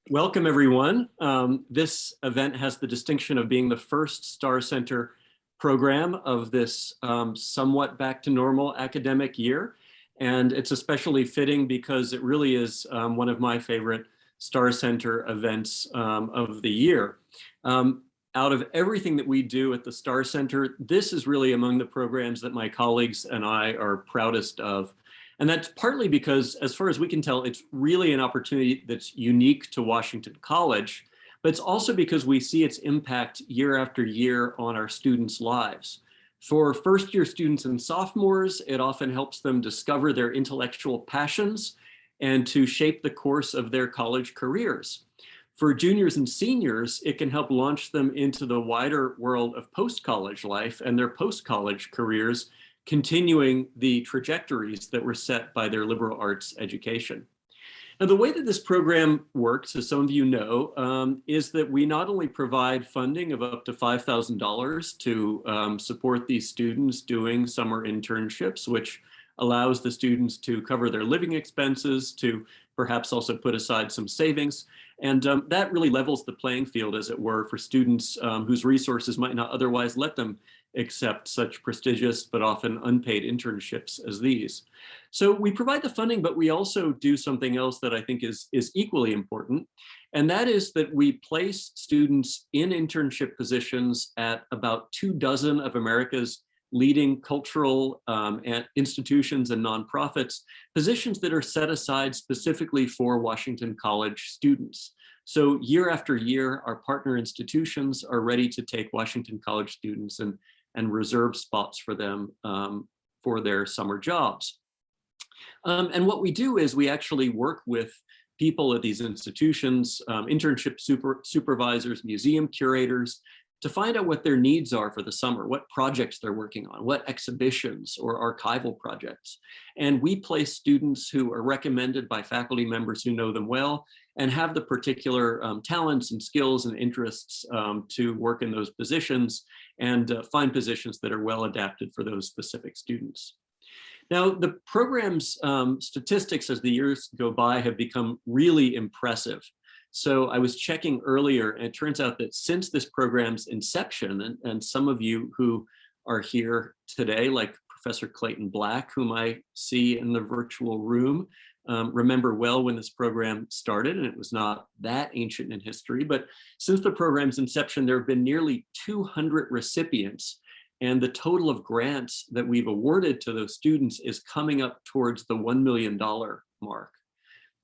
Welcome, everyone. This event has the distinction of being the first Star Center program of this somewhat back to normal academic year. And it's especially fitting because it really is one of my favorite Star Center events of the year. Out of everything that we do at the Star Center, this is really among the programs that my colleagues and I are proudest of. And that's partly because, as far as we can tell, it's really an opportunity that's unique to Washington College, but it's also because we see its impact year after year on our students' lives. For first-year students and sophomores, it often helps them discover their intellectual passions and to shape the course of their college careers. For juniors and seniors, it can help launch them into the wider world of post-college life and their post-college careers, continuing the trajectories that were set by their liberal arts education. Now, the way that this program works, as some of you know, is that we not only provide funding of up to $5,000 to support these students doing summer internships, which allows the students to cover their living expenses, to perhaps also put aside some savings. And that really levels the playing field, as it were, for students whose resources might not otherwise let them accept such prestigious but often unpaid internships as these. So we provide the funding, but we also do something else that I think is equally important. And that is that we place students in internship positions at about 24 of America's leading cultural institutions and nonprofits, positions that are set aside specifically for Washington College students. So year after year, our partner institutions are ready to take Washington College students and reserve spots for them for their summer jobs. And what we do is we actually work with people at these institutions, internship supervisors, museum curators, to find out what their needs are for the summer, what projects they're working on, what exhibitions or archival projects. And we place students who are recommended by faculty members who know them well and have the particular talents and skills and interests to work in those positions and find positions that are well adapted for those specific students. Now, the program's statistics as the years go by have become really impressive. So I was checking earlier, and it turns out that since this program's inception, and some of you who are here today, like Professor Clayton Black, whom I see in the virtual room, remember well when this program started, and it was not that ancient in history. But since the program's inception, there have been nearly 200 recipients, and the total of grants that we've awarded to those students is coming up towards the $1 million mark.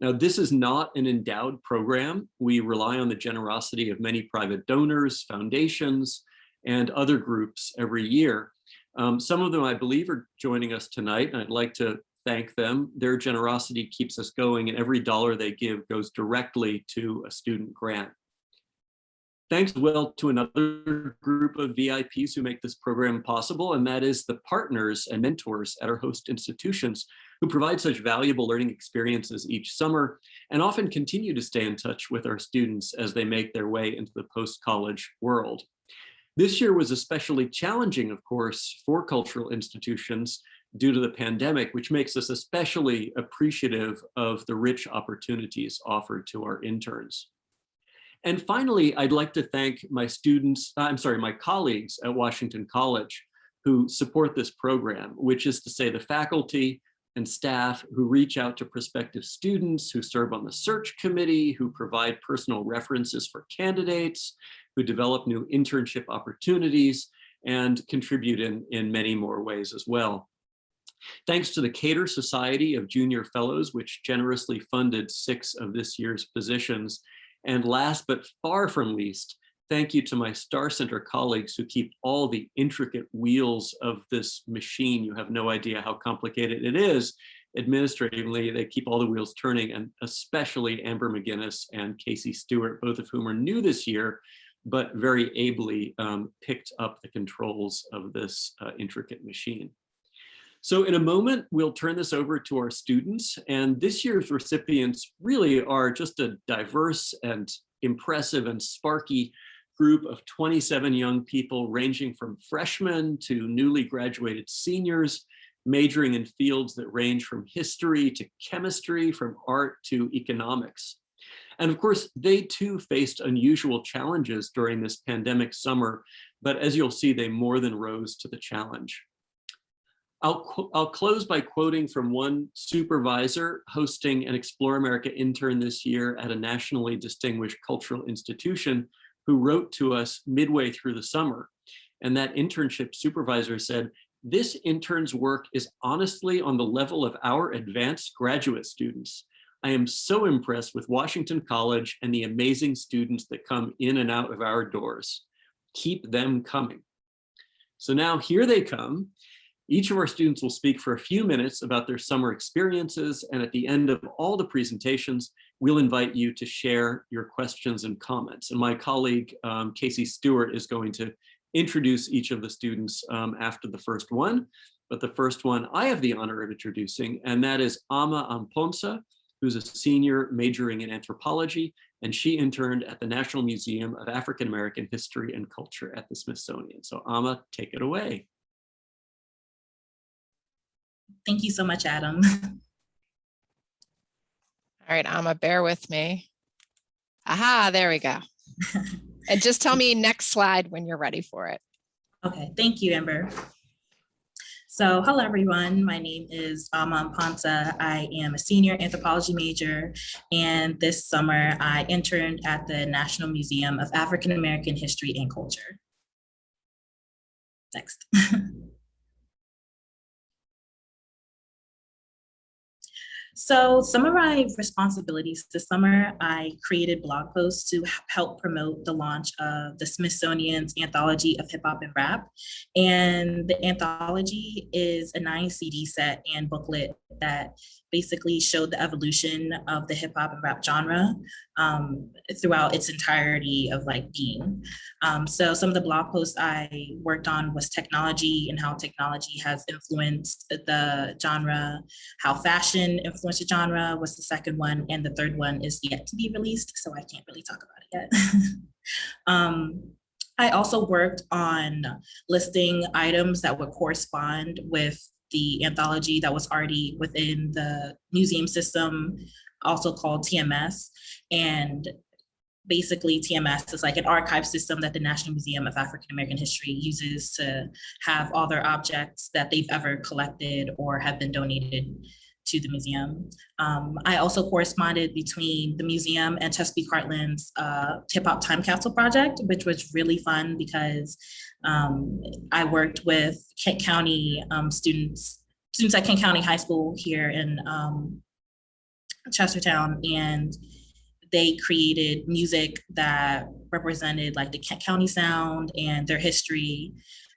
Now, this is not an endowed program. We rely on the generosity of many private donors, foundations, and other groups every year. Some of them, I believe, are joining us tonight, and I'd like to thank them. Their generosity keeps us going, and every dollar they give goes directly to a student grant. Thanks as well to another group of VIPs who make this program possible, and that is the partners and mentors at our host institutions who provide such valuable learning experiences each summer and often continue to stay in touch with our students as they make their way into the post-college world. This year was especially challenging, of course, for cultural institutions due to the pandemic, which makes us especially appreciative of the rich opportunities offered to our interns. And finally, I'd like to thank my colleagues at Washington College who support this program, which is to say the faculty and staff who reach out to prospective students, who serve on the search committee, who provide personal references for candidates, who develop new internship opportunities, and contribute in many more ways as well. Thanks to the Cater Society of Junior Fellows, which generously funded 6 of this year's positions. And last but far from least, thank you to my Star Center colleagues who keep all the intricate wheels of this machine. You have no idea how complicated it is. Administratively, they keep all the wheels turning, and especially Amber McGinnis and Casey Stewart, both of whom are new this year, but very ably picked up the controls of this intricate machine. So in a moment, we'll turn this over to our students, and this year's recipients really are just a diverse and impressive and sparky group of 27 young people ranging from freshmen to newly graduated seniors, majoring in fields that range from history to chemistry, from art to economics. And of course, they too faced unusual challenges during this pandemic summer, but as you'll see, they more than rose to the challenge. I'll close by quoting from one supervisor hosting an Explore America intern this year at a nationally distinguished cultural institution who wrote to us midway through the summer. And that internship supervisor said, "This intern's work is honestly on the level of our advanced graduate students. I am so impressed with Washington College and the amazing students that come in and out of our doors. Keep them coming." So now here they come. Each of our students will speak for a few minutes about their summer experiences, and at the end of all the presentations, we'll invite you to share your questions and comments. And my colleague, Casey Stewart, is going to introduce each of the students after the first one. But the first one I have the honor of introducing, and that is Ama Amponsa, who's a senior majoring in anthropology, and she interned at the National Museum of African American History and Culture at the Smithsonian. So Ama, take it away. Thank you so much, Adam. All right, Amma, bear with me. Aha, there we go. And just tell me next slide when you're ready for it. Okay, thank you, Amber. So hello, everyone. My name is Ama Amponsa. I am a senior anthropology major, and this summer I interned at the National Museum of African American History and Culture. Next. So some of my responsibilities this summer, I created blog posts to help promote the launch of the Smithsonian's Anthology of Hip Hop and Rap. And the anthology is a 9 CD set and booklet that basically showed the evolution of the hip hop and rap genre throughout its entirety of being. So some of the blog posts I worked on was technology and how technology has influenced the genre, how fashion influenced the genre was the second one, and the third one is yet to be released, so I can't really talk about it yet. I also worked on listing items that would correspond with the anthology that was already within the museum system, also called TMS. And basically TMS is like an archive system that the National Museum of African American History uses to have all their objects that they've ever collected or have been donated to the museum. I also corresponded between the museum and Chesapeake Heartland's Hip Hop Time Capsule project, which was really fun because I worked with Kent County students at Kent County High School here in Chestertown, and they created music that represented the Kent County sound and their history.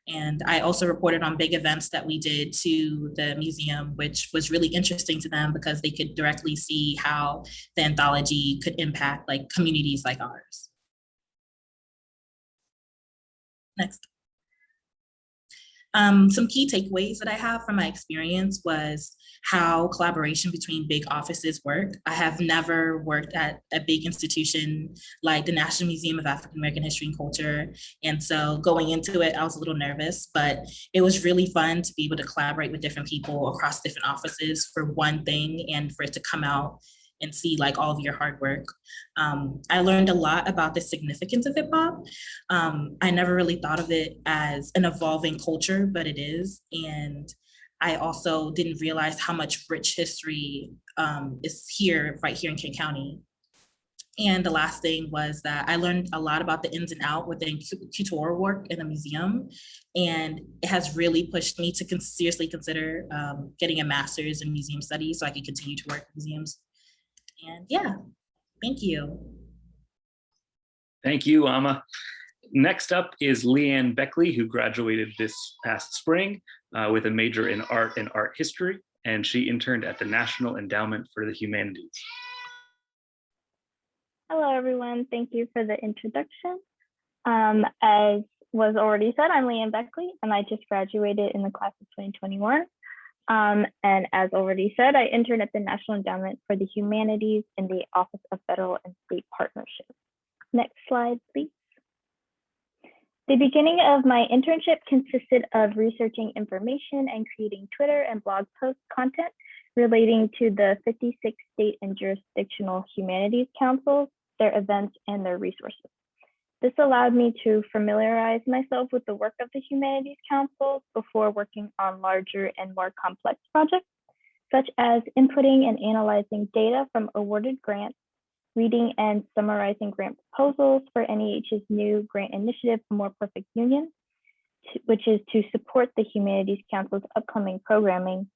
And I also reported on big events that we did to the museum, which was really interesting to them because they could directly see how the anthology could impact communities like ours. Next. Some key takeaways that I have from my experience was how collaboration between big offices work. I have never worked at a big institution like the National Museum of African American History and Culture. And so going into it, I was a little nervous, but it was really fun to be able to collaborate with different people across different offices for one thing and for it to come out and see all of your hard work. I learned a lot about the significance of hip hop. I never really thought of it as an evolving culture, but it is. And I also didn't realize how much rich history is right here in Kent County. And the last thing was that I learned a lot about the ins and outs within couture work in the museum. And it has really pushed me to seriously consider getting a master's in museum studies so I can continue to work in museums. And yeah, thank you. Thank you, Ama. Next up is Leanne Beckley, who graduated this past spring with a major in art and art history, and she interned at the National Endowment for the Humanities. Hello, everyone. Thank you for the introduction. As was already said, I'm Leanne Beckley, and I just graduated in the class of 2021. And as already said, I interned at the National Endowment for the Humanities in the Office of Federal and State Partnerships. Next slide, please. The beginning of my internship consisted of researching information and creating Twitter and blog post content relating to the 56 state and jurisdictional humanities councils, their events, and their resources. This allowed me to familiarize myself with the work of the humanities councils before working on larger and more complex projects, such as inputting and analyzing data from awarded grants, reading and summarizing grant proposals for NEH's new grant initiative, A More Perfect Union, which is to support the Humanities Council's upcoming programming,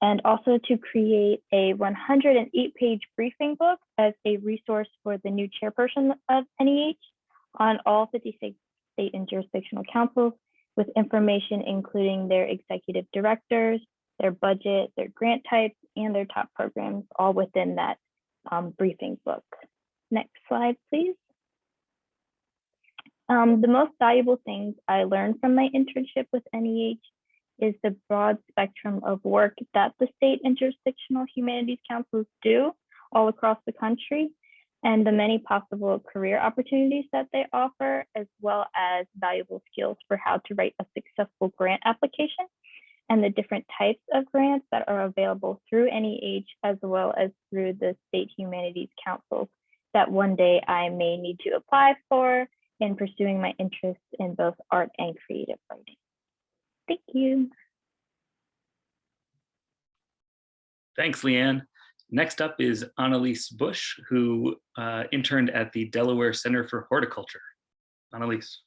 and also to create a 108-page briefing book as a resource for the new chairperson of NEH on all 56 state and jurisdictional councils, with information including their executive directors, their budget, their grant types, and their top programs, all within that briefing book. Next slide, please. The most valuable things I learned from my internship with NEH is the broad spectrum of work that the state and jurisdictional humanities councils do all across the country, and the many possible career opportunities that they offer, as well as valuable skills for how to write a successful grant application, and the different types of grants that are available through NEH, as well as through the state humanities councils that one day I may need to apply for in pursuing my interests in both art and creative writing. Thank you. Thanks, Leanne. Next up is Annalise Bush, who interned at the Delaware Center for Horticulture. Annalise.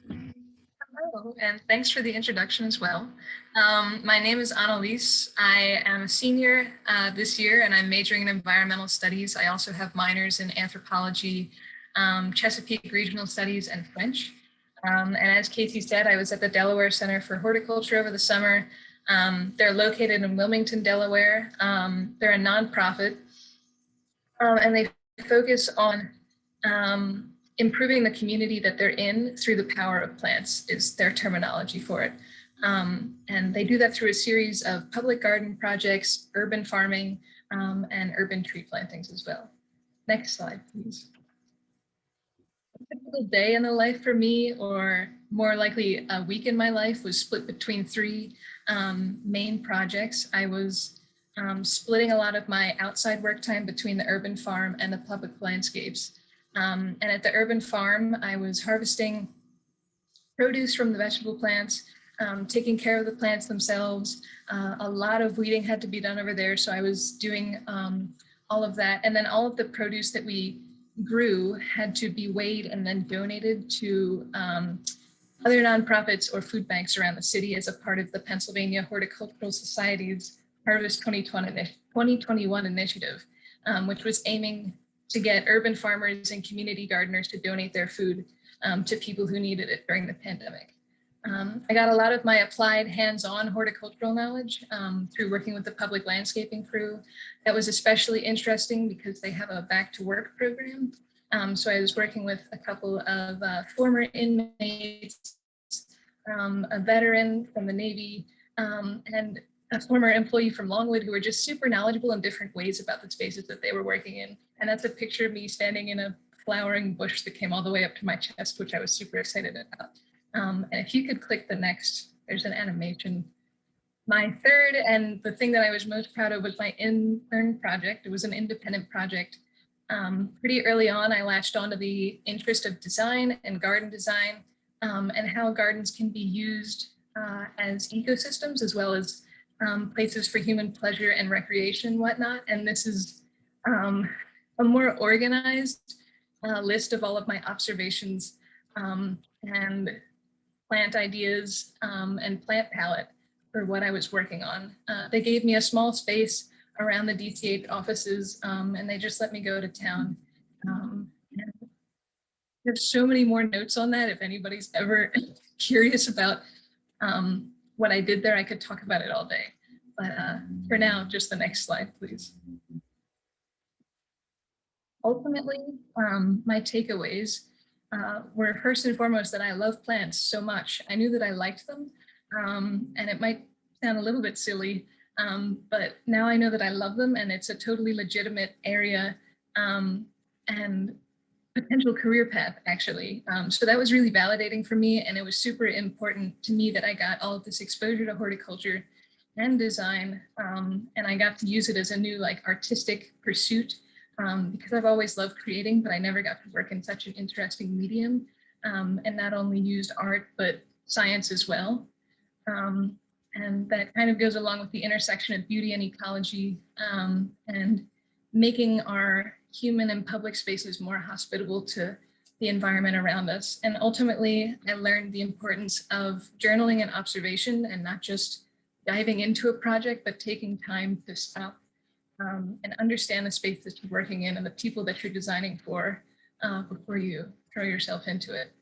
Hello, and thanks for the introduction as well. My name is Annalise. I am a senior this year, and I'm majoring in environmental studies. I also have minors in anthropology, Chesapeake Regional Studies, and French. And as Casey said, I was at the Delaware Center for Horticulture over the summer. They're located in Wilmington, Delaware. They're a nonprofit, and they focus on improving the community that they're in through the power of plants is their terminology for it. And they do that through a series of public garden projects, urban farming, and urban tree plantings as well. Next slide, please. A typical day in the life for me, or more likely a week in my life, was split between three main projects. I was splitting a lot of my outside work time between the urban farm and the public landscapes. And at the urban farm, I was harvesting produce from the vegetable plants, taking care of the plants themselves. A lot of weeding had to be done over there, so I was doing all of that. And then all of the produce that we grew had to be weighed and then donated to other nonprofits or food banks around the city as a part of the Pennsylvania Horticultural Society's Harvest 2021 initiative, which was aiming to get urban farmers and community gardeners to donate their food to people who needed it during the pandemic. I got a lot of my applied hands-on horticultural knowledge through working with the public landscaping crew. That was especially interesting because they have a back to work program. So I was working with a couple of former inmates, a veteran from the Navy, and a former employee from Longwood who were just super knowledgeable in different ways about the spaces that they were working in. And that's a picture of me standing in a flowering bush that came all the way up to my chest, which I was super excited about. And if you could click the next, there's an animation. My third, and the thing that I was most proud of, was my intern project. It was an independent project. Pretty early on, I latched onto the interest of design and garden design, and how gardens can be used as ecosystems, as well as places for human pleasure and recreation and whatnot. And this is a more organized list of all of my observations and plant ideas and plant palette for what I was working on. They gave me a small space around the DCH offices, and they just let me go to town. There's so many more notes on that. If anybody's ever curious about what I did there, I could talk about it all day. But for now, just the next slide, please. Ultimately, my takeaways were first and foremost that I love plants so much. I knew that I liked them, and it might sound a little bit silly, but now I know that I love them, and it's a totally legitimate area and potential career path, actually. So that was really validating for me, and it was super important to me that I got all of this exposure to horticulture and design. And I got to use it as a new like artistic pursuit because I've always loved creating, but I never got to work in such an interesting medium. And not only used art, but science as well. And that kind of goes along with the intersection of beauty and ecology and making our human and public spaces more hospitable to the environment around us. And ultimately, I learned the importance of journaling and observation and not just diving into a project, but taking time to stop and understand the space that you're working in and the people that you're designing for before you throw yourself into it.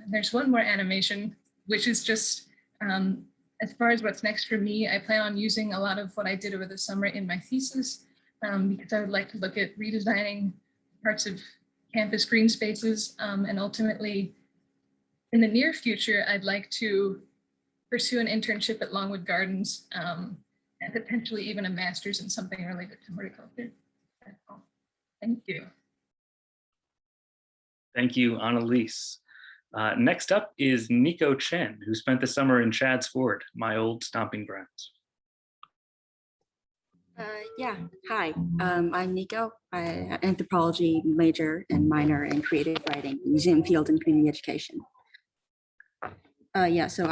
There's one more animation, which is just, as far as what's next for me, I plan on using a lot of what I did over the summer in my thesis, because I would like to look at redesigning parts of campus green spaces. And ultimately, in the near future, I'd like to pursue an internship at Longwood Gardens and potentially even a master's in something related to horticulture. That's all. Thank you. Thank you, Annalise. Next up is Nico Chen, who spent the summer in Chadds Ford, my old stomping grounds. Yeah, hi, I'm Nico. I'm an anthropology major and minor in creative writing, museum field and community education. Yeah, so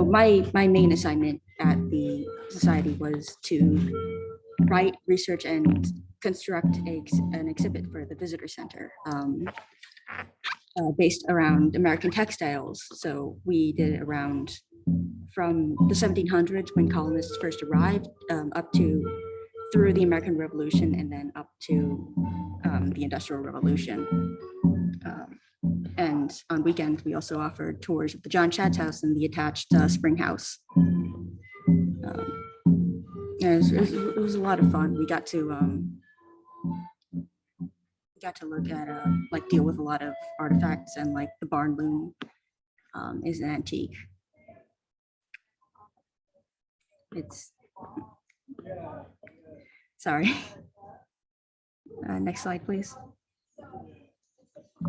my main assignment at the society was to write, research, and construct an exhibit for the visitor center based around American textiles. So we did it around from the 1700s when colonists first arrived up to through the American Revolution and then up to the Industrial Revolution. And on weekends, we also offered tours of the John Chadds House and the attached Spring House. It was a lot of fun. We got to look at like deal with a lot of artifacts, and like the barn loom is an antique. It's sorry. Next slide, please.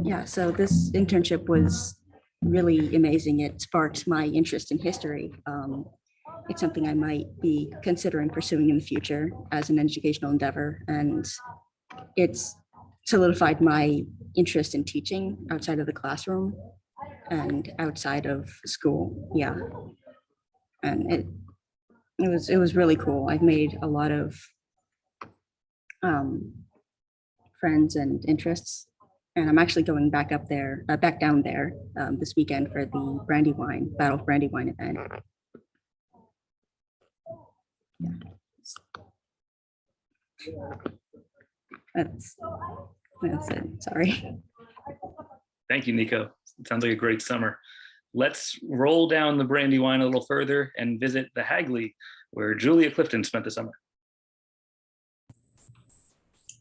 Yeah, so this internship was really amazing. It sparked my interest in history. It's something I might be considering pursuing in the future as an educational endeavor, and it's solidified my interest in teaching outside of the classroom and outside of school. Yeah, and it was really cool. I've made a lot of friends and interests, and I'm actually going back down there this weekend for the Battle of Brandywine event. Yeah. That's it. Sorry. Thank you, Nico. It sounds like a great summer. Let's roll down the Brandywine a little further and visit the Hagley, where Julia Clifton spent the summer.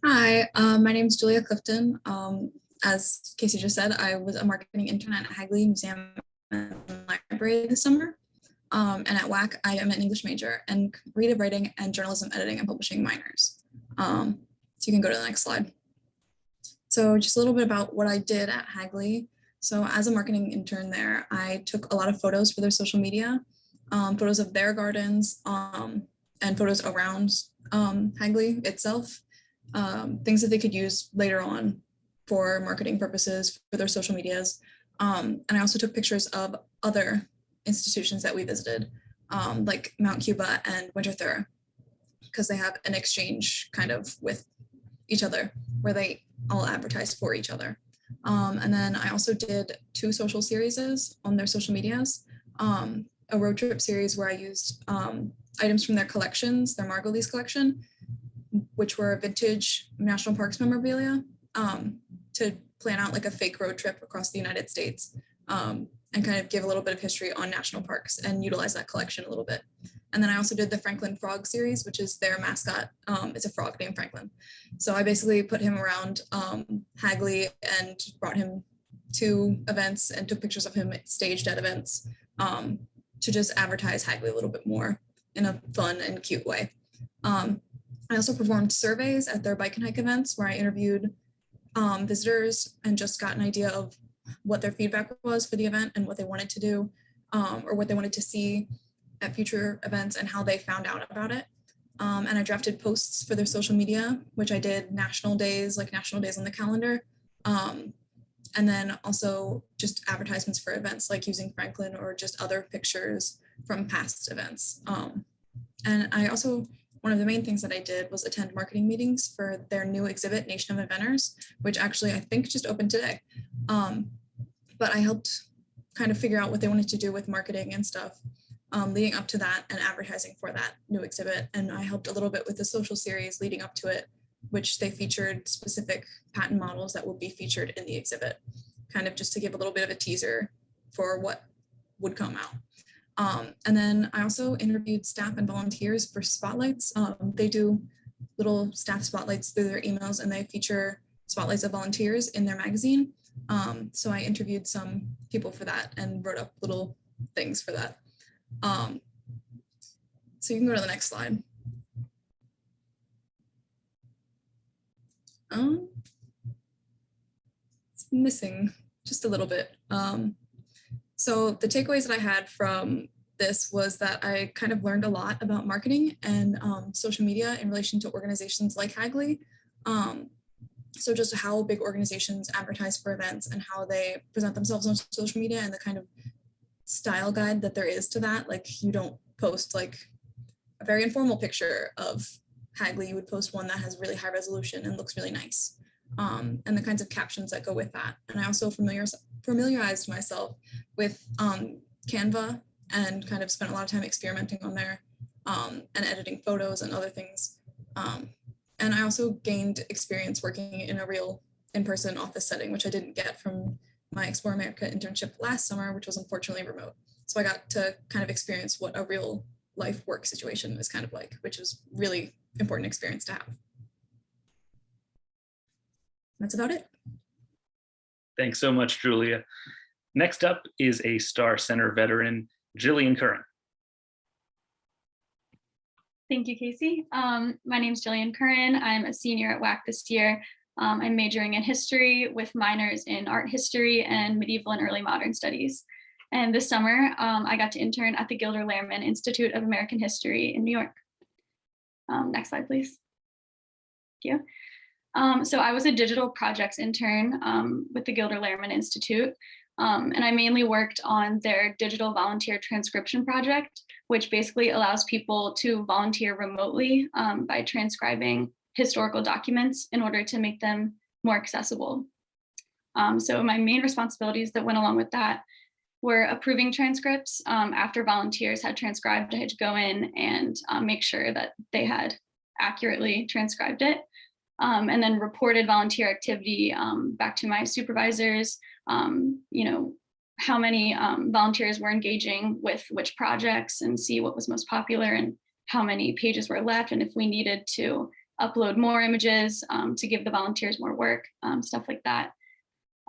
Hi, my name is Julia Clifton. As Casey just said, I was a marketing intern at Hagley Museum and Library this summer. And at WAC, I am an English major and creative writing and journalism editing and publishing minors. So you can go to the next slide. So just a little bit about what I did at Hagley. So as a marketing intern there, I took a lot of photos for their social media, photos of their gardens, and photos around Hagley itself, things that they could use later on for marketing purposes for their social medias. And I also took pictures of other institutions that we visited, like Mount Cuba and Winter Thur, because they have an exchange kind of with each other where they all advertise for each other. And then I also did 2 social series on their social medias, a road trip series where I used items from their collections, their Margulies collection, which were vintage national parks memorabilia, to plan out like a fake road trip across the United States, and kind of give a little bit of history on national parks and utilize that collection a little bit. And then I also did the Franklin Frog series, which is their mascot. It's a frog named Franklin. So I basically put him around Hagley and brought him to events and took pictures of him staged at events to just advertise Hagley a little bit more in a fun and cute way. I also performed surveys at their bike and hike events where I interviewed visitors and just got an idea of what their feedback was for the event and what they wanted to do or what they wanted to see. at future events and how they found out about it. And I drafted posts for their social media, which I did national days, like national days on the calendar. And then also just advertisements for events like using Franklin or just other pictures from past events. And I also, one of the main things that I did was attend marketing meetings for their new exhibit, Nation of Inventors, which actually I think just opened today. But I helped kind of figure out what they wanted to do with marketing and stuff leading up to that and advertising for that new exhibit. And I helped a little bit with the social series leading up to it, which they featured specific patent models that would be featured in the exhibit, kind of just to give a little bit of a teaser for what would come out. And then I also interviewed staff and volunteers for spotlights. They do little staff spotlights through their emails, and they feature spotlights of volunteers in their magazine. So I interviewed some people for that and wrote up little things for that. So you can go to the next slide. It's missing just a little bit. So the takeaways that I had from this was that I kind of learned a lot about marketing and social media in relation to organizations like Hagley. So just how big organizations advertise for events and how they present themselves on social media and the kind of style guide that there is to that. Like you don't post like a very informal picture of Hagley, you would post one that has really high resolution and looks really nice. And the kinds of captions that go with that. And I also familiarized myself with Canva and kind of spent a lot of time experimenting on there and editing photos and other things. And I also gained experience working in a real in-person office setting, which I didn't get from my Explore America internship last summer, which was unfortunately remote. So I got to kind of experience what a real life work situation is kind of like, which was really important experience to have. That's about it. Thanks so much, Julia. Next up is a Star Center veteran, Jillian Curran. Thank you, Casey. My name is Jillian Curran. I'm a senior at WAC this year. I'm majoring in history with minors in art history and medieval and early modern studies. And this summer, I got to intern at the Gilder Lehrman Institute of American History in New York. Next slide, please. Thank you. So I was a digital projects intern with the Gilder Lehrman Institute. And I mainly worked on their digital volunteer transcription project, which basically allows people to volunteer remotely by transcribing historical documents in order to make them more accessible. So my main responsibilities that went along with that were approving transcripts. After volunteers had transcribed, I had to go in and make sure that they had accurately transcribed it. And then reported volunteer activity back to my supervisors, how many volunteers were engaging with which projects and see what was most popular and how many pages were left and if we needed to upload more images to give the volunteers more work, stuff like that.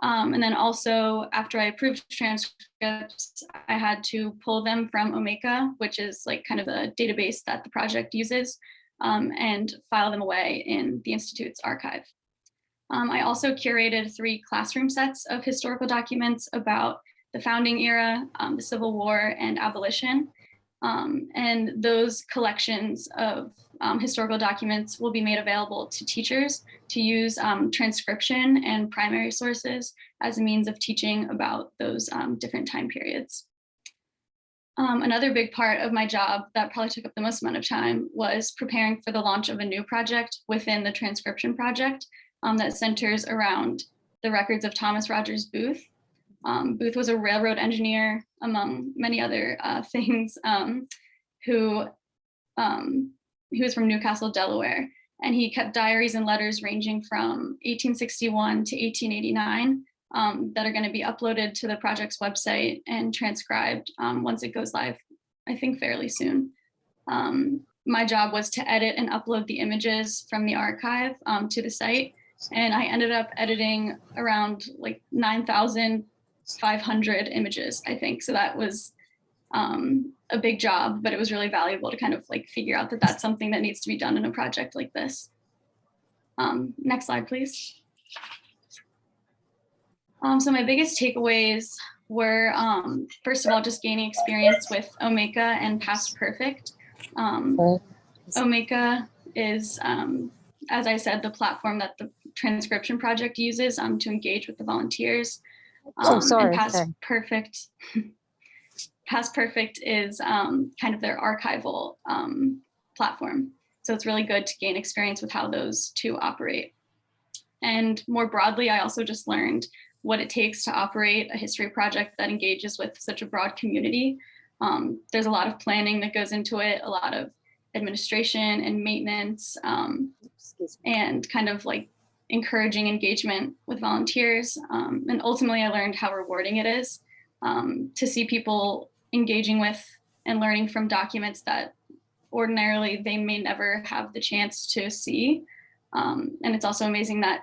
And then also after I approved transcripts, I had to pull them from Omeka, which is like kind of a database that the project uses, and file them away in the Institute's archive. I also curated 3 classroom sets of historical documents about the founding era, the Civil War, and abolition. And those collections of historical documents will be made available to teachers to use transcription and primary sources as a means of teaching about those different time periods. Another big part of my job that probably took up the most amount of time was preparing for the launch of a new project within the transcription project that centers around the records of Thomas Rogers Booth. Booth was a railroad engineer, among many other things, who was from Newcastle, Delaware, and he kept diaries and letters ranging from 1861 to 1889 that are going to be uploaded to the project's website and transcribed once it goes live, I think fairly soon. My job was to edit and upload the images from the archive to the site, and I ended up editing around like 9,500 images, I think. So that was a big job, but it was really valuable to kind of like figure out that that's something that needs to be done in a project like this. Next slide, please. So my biggest takeaways were, first of all, just gaining experience with Omeka and Past Perfect. Omeka is, as I said, the platform that the transcription project uses to engage with the volunteers. And Past Perfect is kind of their archival platform. So it's really good to gain experience with how those two operate. And more broadly, I also just learned what it takes to operate a history project that engages with such a broad community. There's a lot of planning that goes into it, a lot of administration and maintenance, and kind of like encouraging engagement with volunteers. And ultimately, I learned how rewarding it is to see people engaging with and learning from documents that ordinarily they may never have the chance to see. And it's also amazing that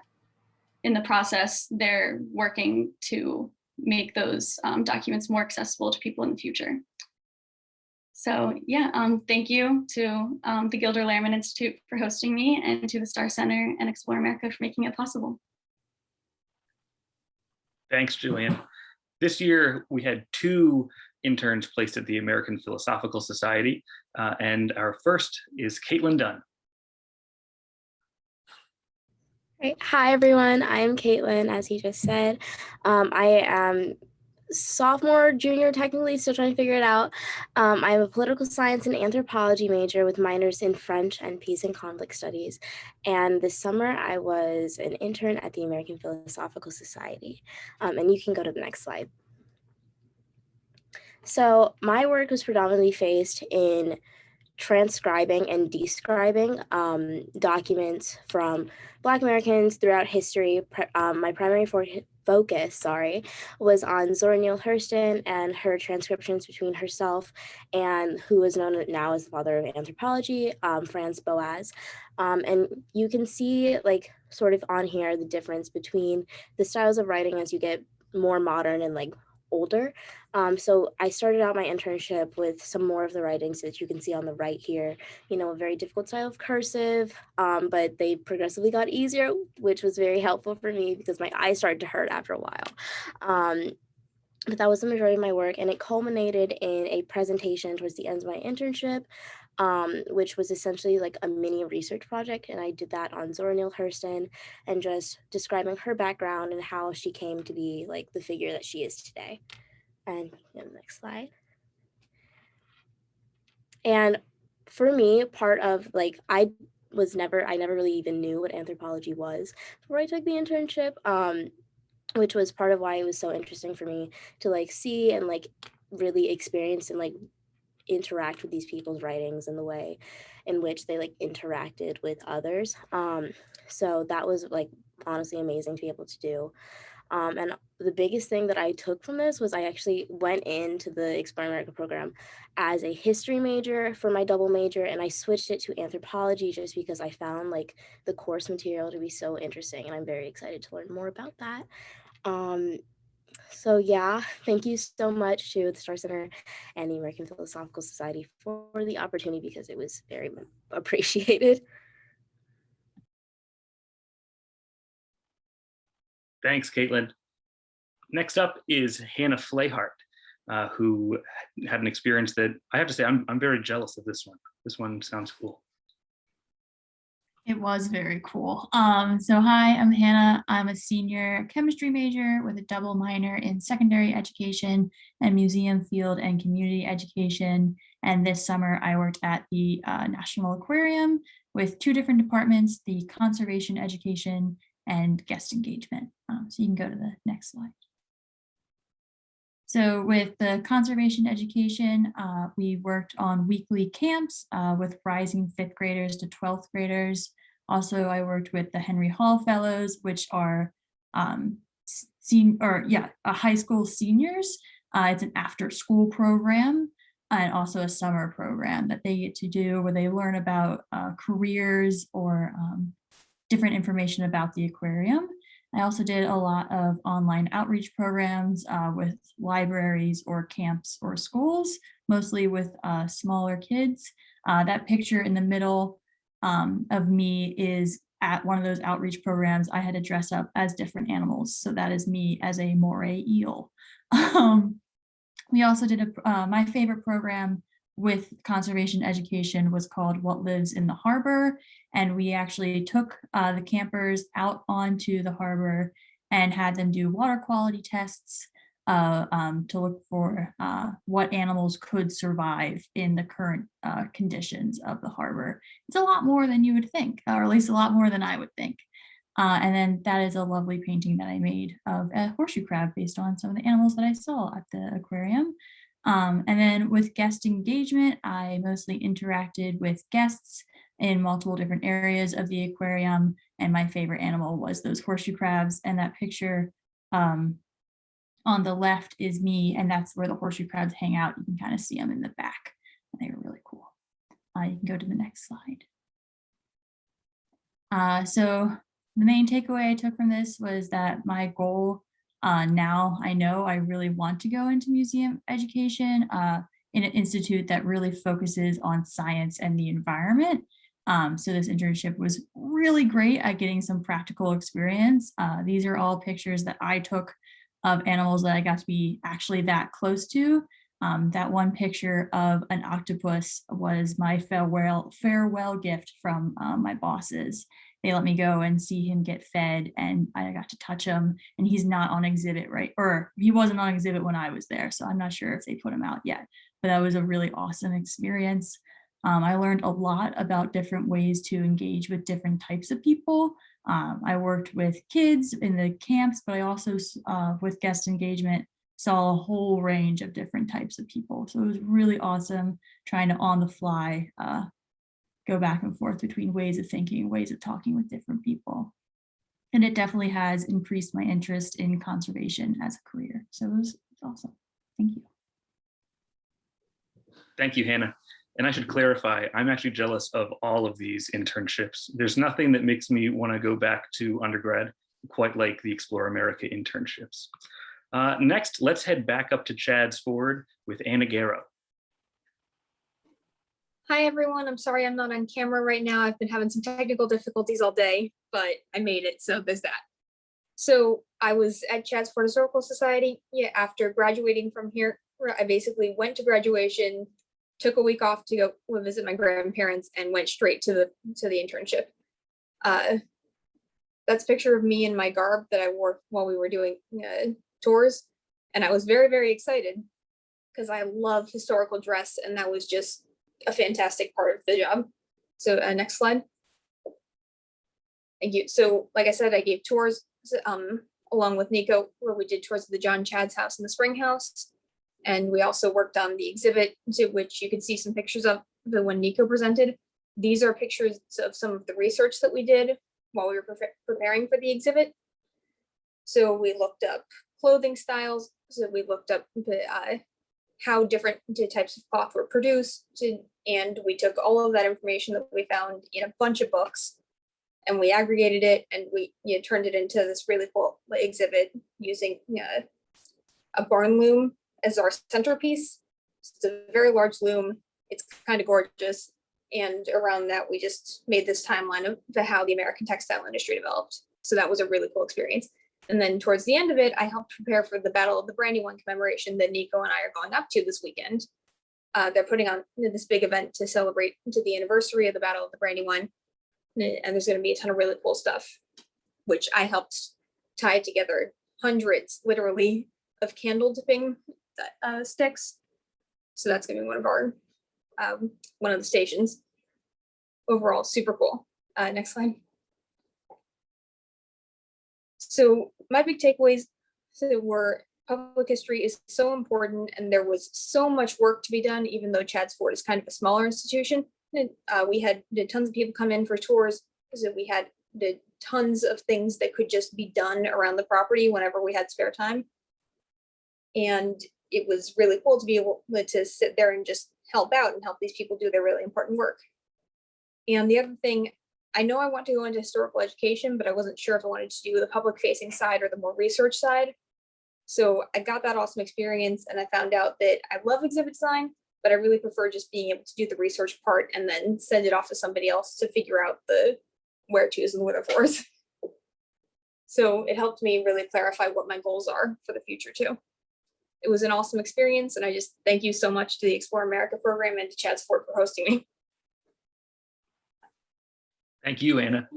in the process, they're working to make those documents more accessible to people in the future. So yeah, thank you to the Gilder Lehrman Institute for hosting me, and to the Star Center and Explore America for making it possible. Thanks, Jillian. This year, we had 2 interns placed at the American Philosophical Society, and our first is Caitlin Dunn. Right. Hi, everyone. I'm Caitlin, as he just said. I am sophomore, junior, technically, still trying to figure it out. I'm a political science and anthropology major with minors in French and peace and conflict studies. And this summer, I was an intern at the American Philosophical Society. And you can go to the next slide. So my work was predominantly phased in transcribing and describing documents from Black Americans throughout history. My primary focus was on Zora Neale Hurston and her transcriptions between herself and who is known now as the father of anthropology, Franz Boas. And you can see like sort of on here the difference between the styles of writing as you get more modern and like older. So I started out my internship with some more of the writings that you can see on the right here, you know, a very difficult style of cursive, but they progressively got easier, which was very helpful for me because my eyes started to hurt after a while. But that was the majority of my work, and it culminated in a presentation towards the end of my internship, which was essentially like a mini research project. And I did that on Zora Neale Hurston and just describing her background and how she came to be like the figure that she is today. And next slide. And for me, part of like, I never really even knew what anthropology was before I took the internship, which was part of why it was so interesting for me to like see and like really experience and like interact with these people's writings and the way in which they like interacted with others. So that was like honestly amazing to be able to do. And the biggest thing that I took from this was I actually went into the Explore America program as a history major for my double major, and I switched it to anthropology just because I found like the course material to be so interesting, and I'm very excited to learn more about that. So yeah, thank you so much to the Star Center and the American Philosophical Society for the opportunity because it was very appreciated. Thanks, Caitlin. Next up is Hannah Flahart, who had an experience that I have to say, I'm very jealous of this one. This one sounds cool. It was very cool. So hi, I'm Hannah. I'm a senior chemistry major with a double minor in secondary education and museum field and community education. And this summer I worked at the National Aquarium with 2 different departments, the conservation education and guest engagement. So you can go to the next slide. So with the conservation education, we worked on weekly camps with rising 5th graders to 12th graders. Also, I worked with the Henry Hall Fellows, which are high school seniors. It's an after-school program and also a summer program that they get to do where they learn about careers or different information about the aquarium. I also did a lot of online outreach programs with libraries or camps or schools, mostly with smaller kids. That picture in the middle of me is at one of those outreach programs, I had to dress up as different animals. So that is me as a moray eel. We also did my favorite program with conservation education was called What Lives in the Harbor. And we actually took the campers out onto the harbor and had them do water quality tests to look for what animals could survive in the current conditions of the harbor. It's a lot more than you would think, or at least a lot more than I would think. And then that is a lovely painting that I made of a horseshoe crab based on some of the animals that I saw at the aquarium. And then with guest engagement, I mostly interacted with guests in multiple different areas of the aquarium. And my favorite animal was those horseshoe crabs. And that picture on the left is me, and that's where the horseshoe crabs hang out. You can kind of see them in the back. They were really cool. You can go to the next slide. So the main takeaway I took from this was that my goal, now I know I really want to go into museum education in an institute that really focuses on science and the environment. So this internship was really great at getting some practical experience. These are all pictures that I took of animals that I got to be actually that close to. That one picture of an octopus was my farewell gift from my bosses. They let me go and see him get fed, and I got to touch him, and he's not on exhibit, right? Or he wasn't on exhibit when I was there, so I'm not sure if they put him out yet, but that was a really awesome experience. I learned a lot about different ways to engage with different types of people. I worked with kids in the camps, but I also, with guest engagement, saw a whole range of different types of people. So it was really awesome trying to on the fly go back and forth between ways of thinking, ways of talking with different people. And it definitely has increased my interest in conservation as a career. So it was awesome. Thank you. Thank you, Hannah. And I should clarify, I'm actually jealous of all of these internships. There's nothing that makes me want to go back to undergrad quite like the Explore America internships. Next, let's head back up to Chad's Ford with Anna Garrow. Hi, everyone. I'm sorry I'm not on camera right now. I've been having some technical difficulties all day, but I made it, so there's that. So I was at Chad's Ford Historical Society. Yeah, after graduating from here, I basically went to graduation, took a week off to go visit my grandparents, and went straight to the internship. That's a picture of me in my garb that I wore while we were doing tours, and I was very, very excited because I love historical dress, and that was just a fantastic part of the job. So next slide. Thank you. So like I said, I gave tours along with Nico, where we did tours of the John Chad's house and the Spring House. And we also worked on the exhibit, to which you can see some pictures of when Nico presented. These are pictures of some of the research that we did while we were preparing for the exhibit. So we looked up clothing styles. So we looked up how different types of cloth were produced. And we took all of that information that we found in a bunch of books, and we aggregated it, and we turned it into this really cool exhibit using a barn loom as our centerpiece. It's a very large loom. It's kind of gorgeous. And around that, we just made this timeline of how the American textile industry developed. So that was a really cool experience. And then towards the end of it, I helped prepare for the Battle of the Brandywine commemoration that Nico and I are going up to this weekend. They're putting on this big event to celebrate the anniversary of the Battle of the Brandywine. And there's going to be a ton of really cool stuff, which I helped tie together hundreds, literally, of candle dipping sticks. So that's going to be one of the stations. Overall, super cool. Next slide. So my big takeaways were public history is so important, and there was so much work to be done, even though Chad's Ford is kind of a smaller institution. We had tons of people come in for tours, so we had tons of things that could just be done around the property whenever we had spare time. And it was really cool to be able to sit there and just help out and help these people do their really important work. And the other thing, I know I want to go into historical education, but I wasn't sure if I wanted to do the public facing side or the more research side. So I got that awesome experience, and I found out that I love exhibit design, but I really prefer just being able to do the research part and then send it off to somebody else to figure out the where twos and where fours. So it helped me really clarify what my goals are for the future too. It was an awesome experience, and I just thank you so much to the Explore America program and to Chad Sport for hosting me. Thank you, Anna.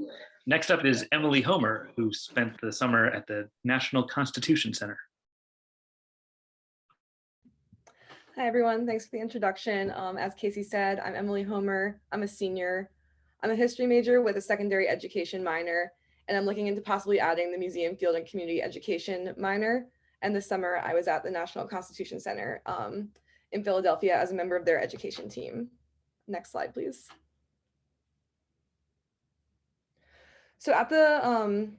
Next up is Emily Homer, who spent the summer at the National Constitution Center. Hi, everyone. Thanks for the introduction. As Casey said, I'm Emily Homer. I'm a senior. I'm a history major with a secondary education minor, and I'm looking into possibly adding the museum field and community education minor. And this summer, I was at the National Constitution Center in Philadelphia as a member of their education team. Next slide, please. So at the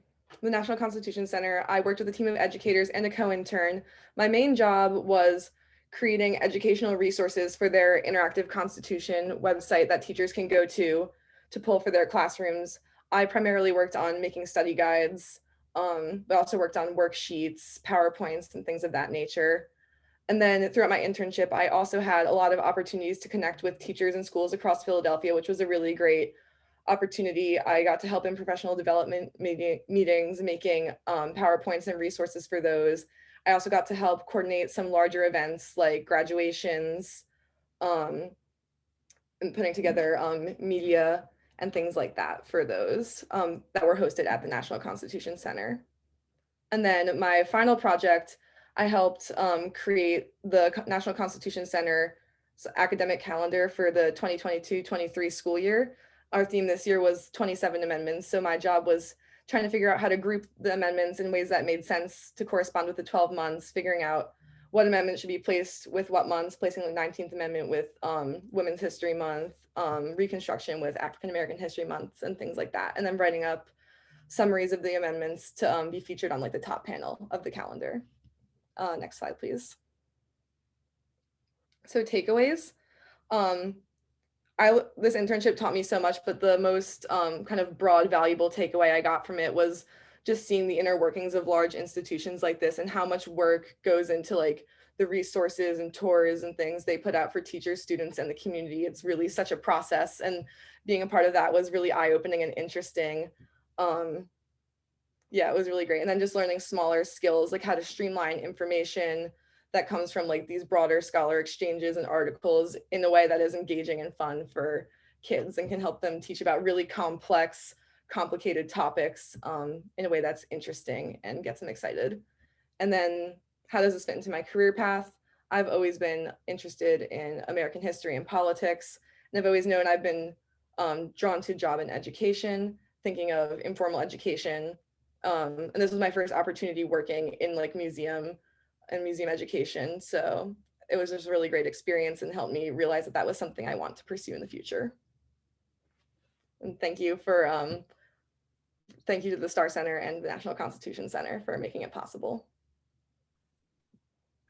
National Constitution Center, I worked with a team of educators and a co-intern. My main job was creating educational resources for their interactive Constitution website that teachers can go to pull for their classrooms. I primarily worked on making study guides, but also worked on worksheets, PowerPoints, and things of that nature. And then throughout my internship, I also had a lot of opportunities to connect with teachers and schools across Philadelphia, which was a really great opportunity. I got to help in professional development meetings, making PowerPoints and resources for those. I also got to help coordinate some larger events like graduations, and putting together media and things like that for those that were hosted at the National Constitution Center. And then my final project, I helped create the National Constitution Center's academic calendar for the 2022-23 school year. Our theme this year was 27 amendments. So my job was trying to figure out how to group the amendments in ways that made sense to correspond with the 12 months, figuring out what amendment should be placed with what months, placing the 19th Amendment with Women's History Month, Reconstruction with African American History Month, and things like that. And then writing up summaries of the amendments to be featured on like the top panel of the calendar. Next slide, please. So takeaways. This internship taught me so much, but the most kind of broad, valuable takeaway I got from it was just seeing the inner workings of large institutions like this and how much work goes into like the resources and tours and things they put out for teachers, students, and the community. It's really such a process, and being a part of that was really eye-opening and interesting. Yeah, it was really great. And then just learning smaller skills, like how to streamline information that comes from like these broader scholar exchanges and articles in a way that is engaging and fun for kids and can help them teach about really complex, complicated topics in a way that's interesting and gets them excited. And then how does this fit into my career path? I've always been interested in American history and politics, and I've always known I've been drawn to job in education, thinking of informal education. And this was my first opportunity working in like museum education. So it was just a really great experience and helped me realize that that was something I want to pursue in the future. And thank you to the Star Center and the National Constitution Center for making it possible.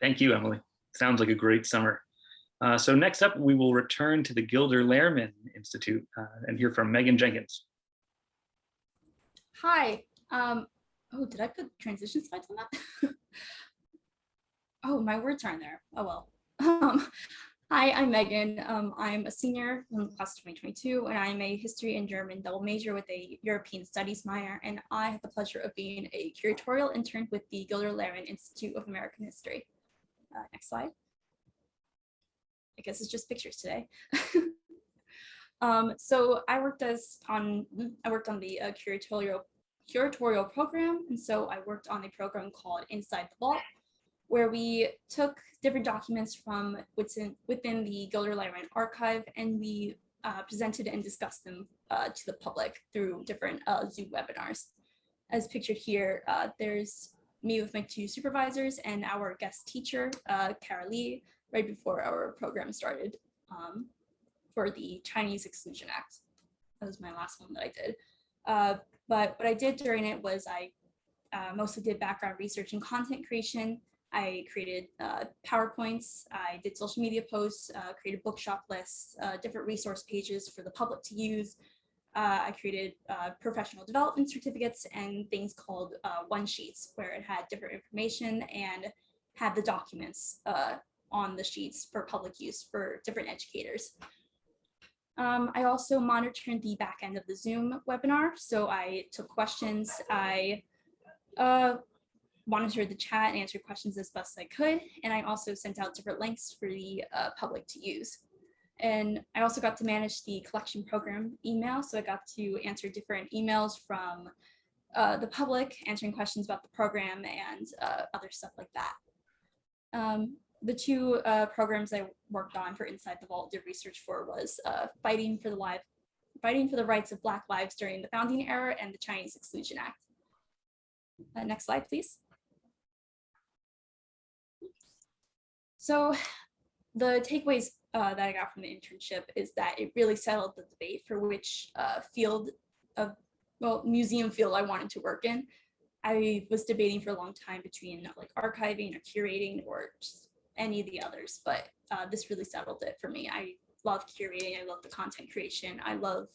Thank you, Emily. Sounds like a great summer. So next up, we will return to the Gilder Lehrman Institute and hear from Megan Jenkins. Hi. Oh, did I put transition slides on that? Oh, my words aren't there. Oh, well. Hi, I'm Megan. I'm a senior in the class of 2022, and I'm a history and German double major with a European studies minor, and I have the pleasure of being a curatorial intern with the Gilder Lehrman Institute of American History. Next slide. I guess it's just pictures today. So I worked on the curatorial program, and so I worked on a program called Inside the Vault, where we took different documents from within the Gilder Lehrman archive, and we presented and discussed them to the public through different Zoom webinars. As pictured here, there's me with my two supervisors and our guest teacher, Kara Lee, right before our program started for the Chinese Exclusion Act. That was my last one that I did. But what I did during it was I mostly did background research and content creation. I created PowerPoints, I did social media posts, created bookshop lists, different resource pages for the public to use. I created professional development certificates and things called one sheets, where it had different information and had the documents on the sheets for public use for different educators. I also monitored the back end of the Zoom webinar. So I took questions, I monitored the chat and answered questions as best I could. And I also sent out different links for the public to use. And I also got to manage the collection program email. So I got to answer different emails from the public, answering questions about the program and other stuff like that. The two programs I worked on for Inside the Vault did research for was fighting for the rights of Black lives during the founding era and the Chinese Exclusion Act. Next slide, please. So the takeaways that I got from the internship is that it really settled the debate for which field of, well, museum field I wanted to work in. I was debating for a long time between like archiving or curating or just any of the others, but this really settled it for me. I love curating, I love the content creation, I love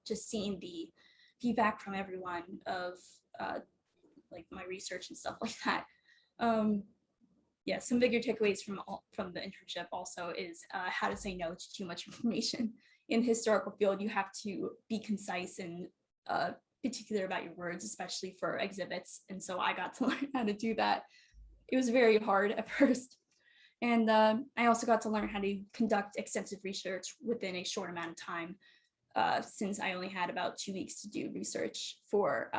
just seeing the feedback from everyone of like my research and stuff like that. Yeah, some bigger takeaways from the internship also is how to say no to too much information. In the historical field, you have to be concise and particular about your words, especially for exhibits. And so I got to learn how to do that. It was very hard at first. And I also got to learn how to conduct extensive research within a short amount of time, since I only had about 2 weeks to do research for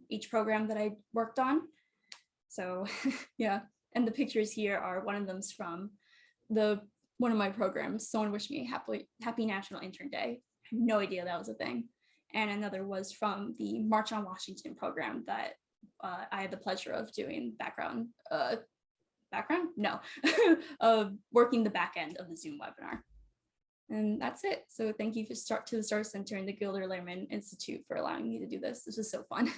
each program that I worked on. So yeah. And the pictures here are, one of them's from one of my programs. Someone wished me a happy National Intern Day. I had no idea that was a thing. And another was from the March on Washington program that I had the pleasure of doing of working the back end of the Zoom webinar. And that's it. So thank you to the Star Center and the Gilder Lehrman Institute for allowing me to do this. This was so fun.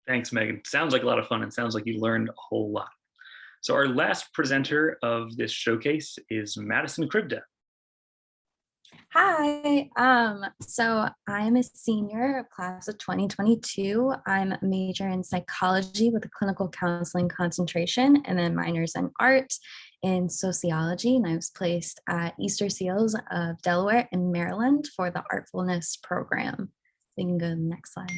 Thanks, Megan. Sounds like a lot of fun and sounds like you learned a whole lot. So our last presenter of this showcase is Madison Kribda. Hi, so I'm a senior of class of 2022. I'm a major in psychology with a clinical counseling concentration and then minors in art and sociology. And I was placed at Easter Seals of Delaware and Maryland for the Artfulness program. So you can go to the next slide.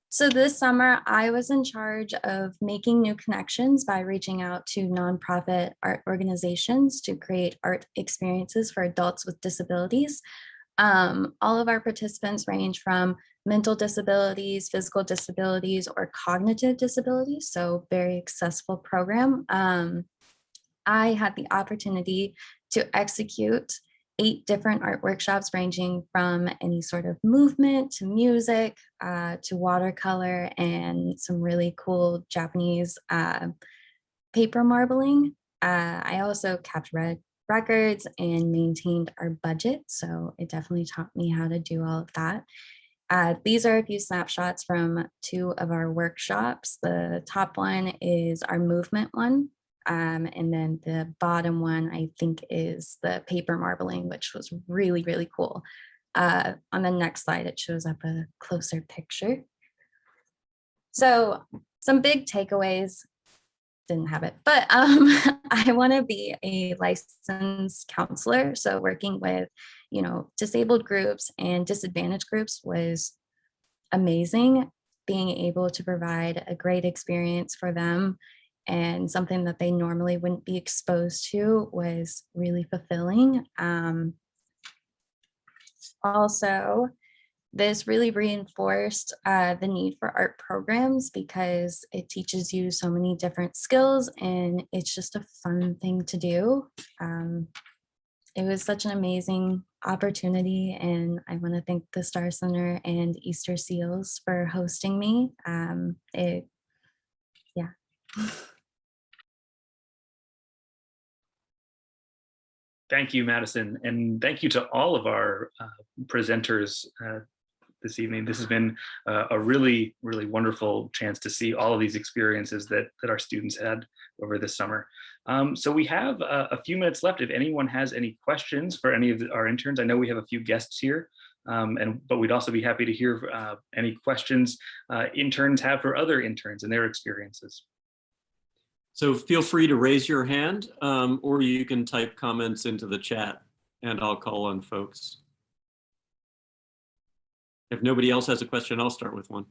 So this summer, I was in charge of making new connections by reaching out to nonprofit art organizations to create art experiences for adults with disabilities. All of our participants range from mental disabilities, physical disabilities, or cognitive disabilities, so very accessible program. I had the opportunity to execute 8 different art workshops ranging from any sort of movement to music to watercolor and some really cool Japanese paper marbling. I also kept records and maintained our budget, so it definitely taught me how to do all of that. These are a few snapshots from 2 of our workshops. The top one is our movement one. And then the bottom one, I think, is the paper marbling, which was really, really cool. On the next slide, it shows up a closer picture. So some big takeaways, didn't have it, but I want to be a licensed counselor. So working with, disabled groups and disadvantaged groups was amazing. Being able to provide a great experience for them and something that they normally wouldn't be exposed to was really fulfilling. Also, this really reinforced the need for art programs because it teaches you so many different skills and it's just a fun thing to do. It was such an amazing opportunity and I want to thank the Star Center and Easter Seals for hosting me. Yeah. Thank you, Madison, and thank you to all of our presenters this evening. This has been a really, really wonderful chance to see all of these experiences that our students had over this summer. So we have a few minutes left. If anyone has any questions for any of our interns, I know we have a few guests here, but we'd also be happy to hear any questions interns have for other interns and their experiences. So feel free to raise your hand, or you can type comments into the chat and I'll call on folks. If nobody else has a question, I'll start with one.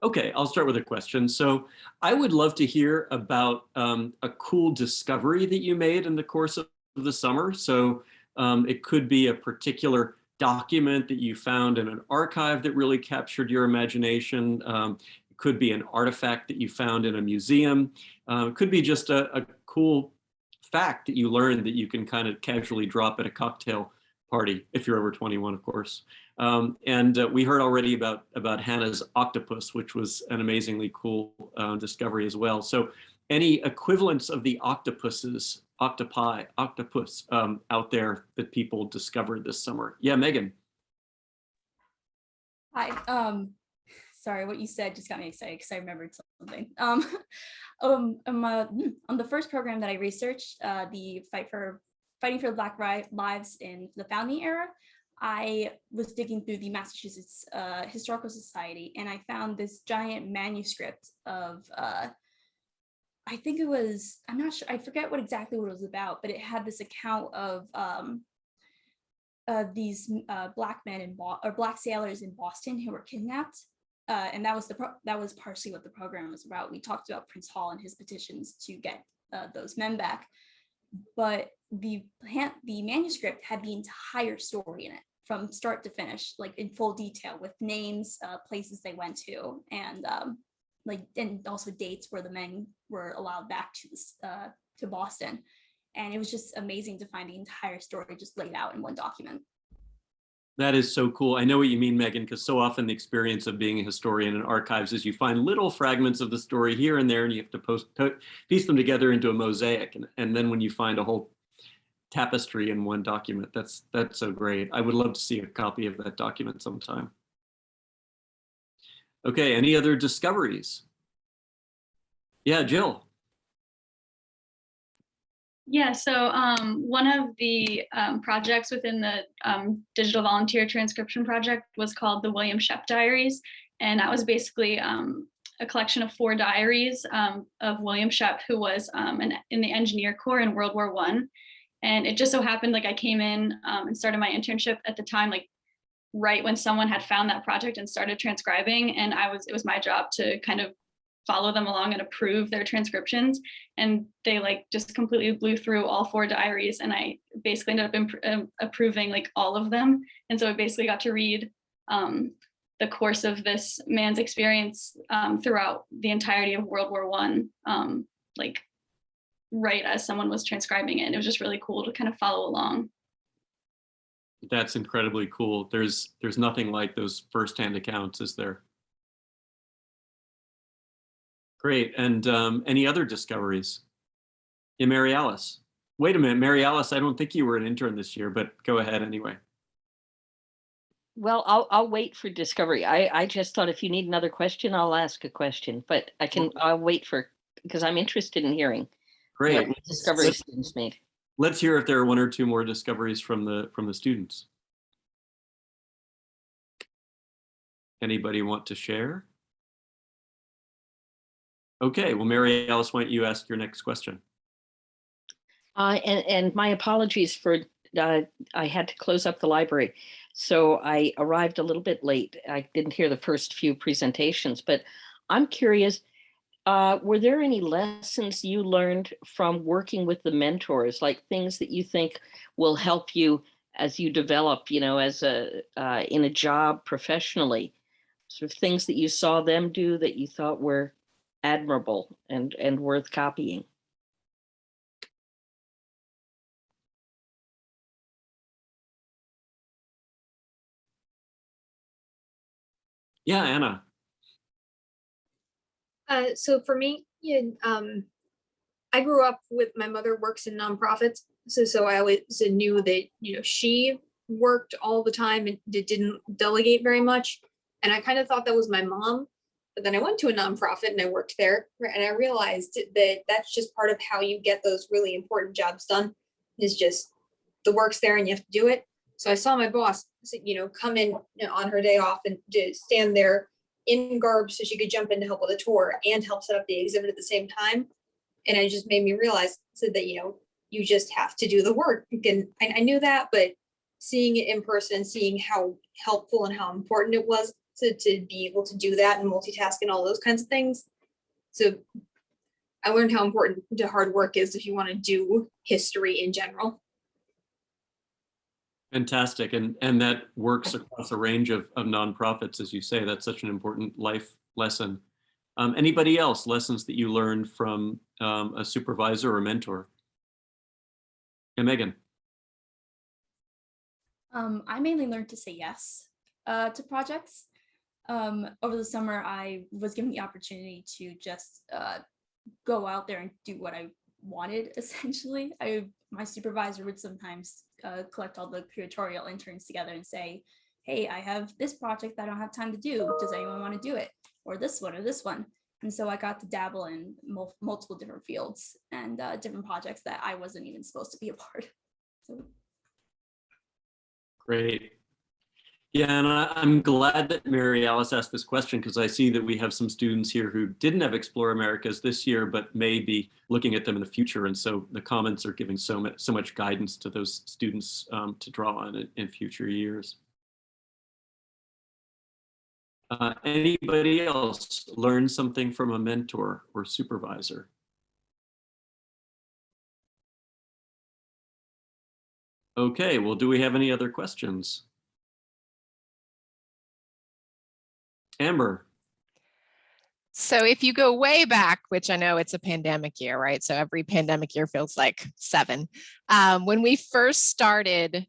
Okay, I'll start with a question. So I would love to hear about a cool discovery that you made in the course of the summer. So it could be a particular document that you found in an archive that really captured your imagination. It could be an artifact that you found in a museum. It could be just a cool fact that you learned that you can kind of casually drop at a cocktail party, if you're over 21, of course. We heard already about Hannah's octopus, which was an amazingly cool discovery as well. So any equivalents of the octopus out there that people discovered this summer? Yeah, Megan. Hi. Sorry, what you said just got me excited because I remembered something. On the first program that I researched, the Fighting for Black Lives in the Founding Era, I was digging through the Massachusetts Historical Society, and I found this giant manuscript of, I think it was, I'm not sure, I forget what exactly what it was about, but it had this account of these black men or black sailors in Boston who were kidnapped. And that was partially what the program was about. We talked about Prince Hall and his petitions to get those men back, but the manuscript had the entire story in it from start to finish, like in full detail with names, places they went to, and and also dates where the men were allowed back to Boston. And it was just amazing to find the entire story just laid out in one document. That is so cool. I know what you mean, Megan, because so often the experience of being a historian in archives is you find little fragments of the story here and there, and you have to piece them together into a mosaic. And then when you find a whole tapestry in one document, that's so great. I would love to see a copy of that document sometime. Okay, any other discoveries? Yeah, Jill. Yeah, so one of the projects within the Digital Volunteer Transcription Project was called the William Shep Diaries. And that was basically a collection of 4 diaries of William Shep, who was in the Engineer Corps in World War I. And it just so happened, like I came in and started my internship at the time, like right when someone had found that project and started transcribing. And it was my job to kind of follow them along and approve their transcriptions. And they like just completely blew through all 4 diaries. And I basically ended up approving like all of them. And so I basically got to read the course of this man's experience throughout the entirety of World War I, like right as someone was transcribing it. And it was just really cool to kind of follow along. That's incredibly cool. There's nothing like those firsthand accounts, is there? Great. And any other discoveries? Yeah, Mary Alice. Wait a minute, Mary Alice, I don't think you were an intern this year, but go ahead anyway. Well, I'll wait for discovery. I just thought if you need another question, I'll ask a question, but I'll wait because I'm interested in hearing. Great. What discoveries students made. Let's hear if there are 1 or 2 more discoveries from the students. Anybody want to share? Okay, well, Mary Alice, why don't you ask your next question? And my apologies for, I had to close up the library. So I arrived a little bit late. I didn't hear the first few presentations, but I'm curious, were there any lessons you learned from working with the mentors, like things that you think will help you as you develop, as in a job professionally, sort of things that you saw them do that you thought were admirable and worth copying? Yeah, Anna. So for me, I grew up with my mother works in nonprofits, so I always knew that she worked all the time and didn't delegate very much, and I kind of thought that was my mom. But then I went to a nonprofit and I worked there, and I realized that that's just part of how you get those really important jobs done. Is just the work's there and you have to do it. So I saw my boss, come in on her day off and stand there in garb so she could jump in to help with a tour and help set up the exhibit at the same time. And it just made me realize that, you know, you just have to do the work. And I knew that, but seeing it in person, seeing how helpful and how important it was to be able to do that and multitask and all those kinds of things. So I learned how important the hard work is if you want to do history in general. Fantastic. And that works across a range of nonprofits, as you say. That's such an important life lesson. Anybody else, lessons that you learned from a supervisor or mentor? Yeah, Megan. I mainly learned to say yes to projects. Over the summer, I was given the opportunity to just go out there and do what I wanted, essentially. My supervisor would sometimes collect all the curatorial interns together and say, hey, I have this project that I don't have time to do. Does anyone want to do it? Or this one or this one. And so I got to dabble in multiple different fields and different projects that I wasn't even supposed to be a part of. So. Great. Yeah, and I'm glad that Mary Alice asked this question, because I see that we have some students here who didn't have Explore Americas this year, but may be looking at them in the future. And so the comments are giving so much guidance to those students to draw on in future years. Anybody else learn something from a mentor or supervisor? Okay, well, do we have any other questions? Amber. So if you go way back, which I know it's a pandemic year, right? So every pandemic year feels like 7. When we first started,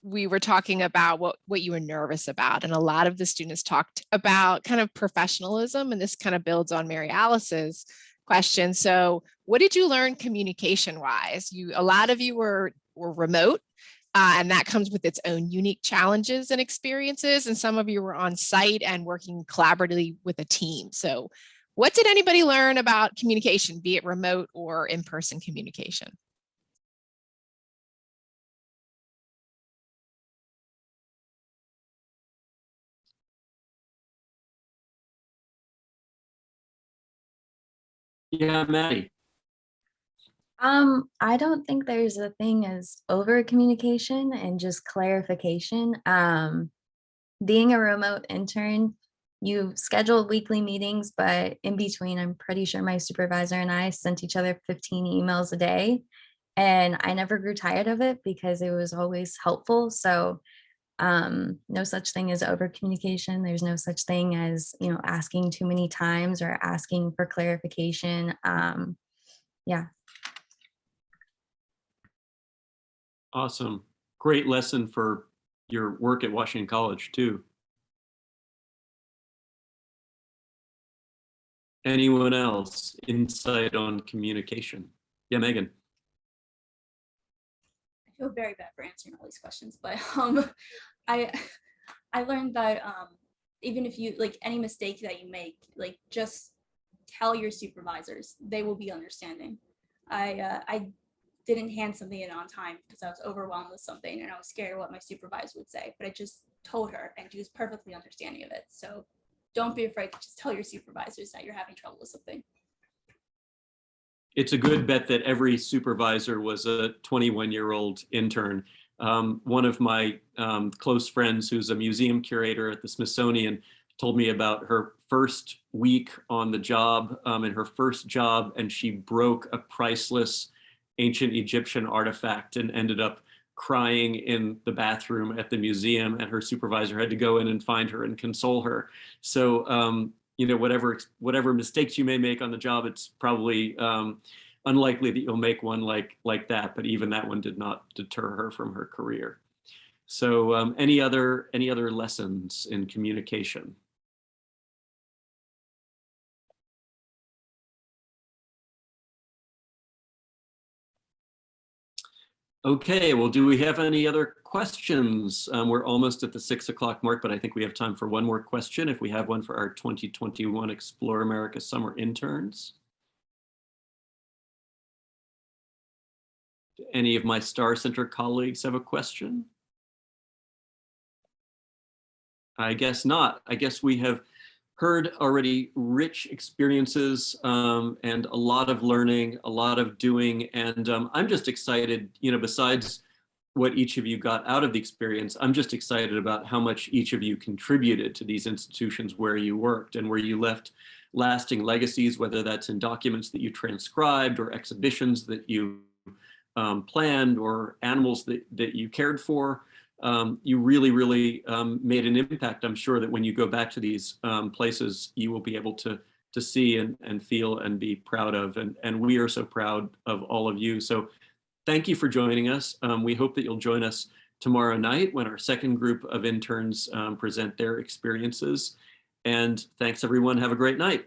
we were talking about what you were nervous about. And a lot of the students talked about kind of professionalism. And this kind of builds on Mary Alice's question. So what did you learn communication wise? A lot of you were remote. And that comes with its own unique challenges and experiences. And some of you were on site and working collaboratively with a team. So what did anybody learn about communication, be it remote or in-person communication? Yeah, Maddie. I don't think there's a thing as over communication and just clarification. Being a remote intern, you scheduled weekly meetings, but in between, I'm pretty sure my supervisor and I sent each other 15 emails a day, and I never grew tired of it because it was always helpful. So no such thing as over communication. There's no such thing as, asking too many times or asking for clarification. Yeah. Awesome. Great lesson for your work at Washington College too. Anyone else? Insight on communication? Yeah, Megan. I feel very bad for answering all these questions, but I learned that even if you any mistake that you make, just tell your supervisors. They will be understanding. I didn't hand something in on time because I was overwhelmed with something and I was scared of what my supervisor would say, but I just told her and she was perfectly understanding of it. So don't be afraid to just tell your supervisors that you're having trouble with something. It's a good bet that every supervisor was a 21-year-old intern. One of my close friends who's a museum curator at the Smithsonian told me about her first week on the job and her first job, and she broke a priceless ancient Egyptian artifact and ended up crying in the bathroom at the museum, and her supervisor had to go in and find her and console her. So, whatever mistakes you may make on the job, it's probably unlikely that you'll make one like that, but even that one did not deter her from her career. So any other lessons in communication? Okay, well, do we have any other questions? We're almost at the 6 o'clock mark, but I think we have time for one more question if we have one for our 2021 Explore America summer interns. Do any of my Star Center colleagues have a question? I guess not. I guess we have heard already rich experiences and a lot of learning, a lot of doing. And I'm just excited, you know, besides what each of you got out of the experience, I'm just excited about how much each of you contributed to these institutions where you worked and where you left lasting legacies, whether that's in documents that you transcribed or exhibitions that you planned or animals that you cared for. You really, really made an impact. I'm sure that when you go back to these places, you will be able to see and feel and be proud of. And we are so proud of all of you. So thank you for joining us. We hope that you'll join us tomorrow night when our second group of interns present their experiences. And thanks everyone. Have a great night.